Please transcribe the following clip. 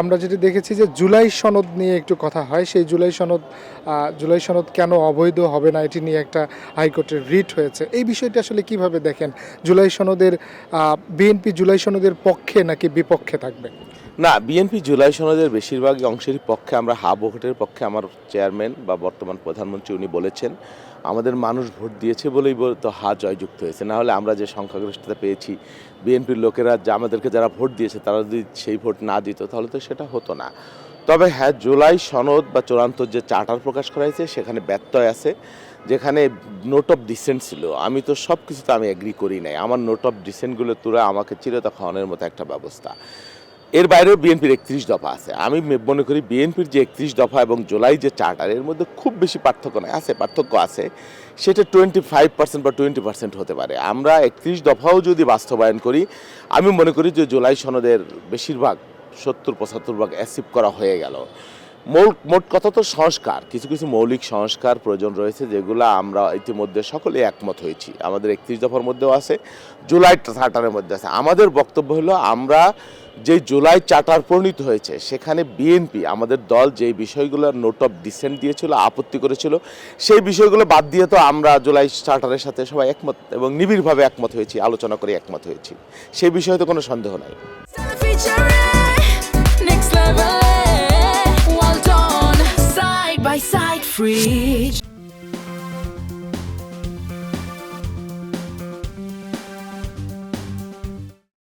আমরা যেটি দেখেছি যে জুলাই সনদ নিয়ে একটু কথা হয়, সেই জুলাই সনদ কেন অবৈধ হবে না এটি নিয়ে একটা হাইকোর্টের রিট হয়েছে। এই বিষয়টি আসলে কিভাবে দেখেন? বিএনপি জুলাই সনদের পক্ষে নাকি বিপক্ষে থাকবে? না, বিএনপি জুলাই সনদের বেশিরভাগ অংশেরই পক্ষে। আমরা হা ভোটের পক্ষে। আমার চেয়ারম্যান বা বর্তমান প্রধানমন্ত্রী উনি বলেছেন আমাদের মানুষ ভোট দিয়েছে বলেই তো হা জয়যুক্ত হয়েছে। না হলে আমরা যে সংখ্যাগরিষ্ঠতা পেয়েছি, বিএনপির লোকেরা আমাদেরকে যারা ভোট দিয়েছে তারা যদি সেই ভোট না দিত তাহলে তো সেটা হতো না। তবে হ্যাঁ, জুলাই সনদ বা চূড়ান্ত যে চার্টার প্রকাশ করা হয়েছে সেখানে ব্যত্যয় আছে, যেখানে নোট অফ ডিসেন্ট ছিল। আমি তো সব কিছুতে আমি এগ্রি করি নাই। আমার নোট অফ ডিসেন্টগুলো তুলে আমাকে চিরতা খাওয়ানোর মতো একটা ব্যবস্থা। এর বাইরেও বিএনপির ৩১ দফা আছে। আমি মনে করি বিএনপির যে ৩১ দফা এবং জুলাই যে চার্টার, এর মধ্যে খুব বেশি পার্থক্য নয়, পার্থক্য আছে। সেটা 25% বা 20% হতে পারে। আমরা ৩১ দফাও যদি বাস্তবায়ন করি, আমি মনে করি যে জুলাই সনদের বেশিরভাগ ৭০-৭৫ অ্যাচিভ করা হয়ে গেল। মোট কথা তো সংস্কার, কিছু কিছু মৌলিক সংস্কার প্রয়োজন রয়েছে, যেগুলো আমরা ইতিমধ্যে সকলে একমত হয়েছি। আমাদের ৩১ দফার মধ্যেও আছে, জুলাই চার্টারের মধ্যে আছে। আমাদের বক্তব্য হলো, আমরা যে জুলাই চার্টার প্রণীত হয়েছে সেখানে বিএনপি আমাদের দল যে বিষয়গুলোর নোট অফ ডিসেন্ট দিয়েছিল, আপত্তি করেছিল, সেই বিষয়গুলো বাদ দিয়ে তো আমরা জুলাই চার্টারের সাথে সবাই একমত এবং নিবিড়ভাবে একমত হয়েছি, আলোচনা করে একমত হয়েছি। সেই বিষয়ে তো কোনো সন্দেহ নাই। Well done, side by side, free.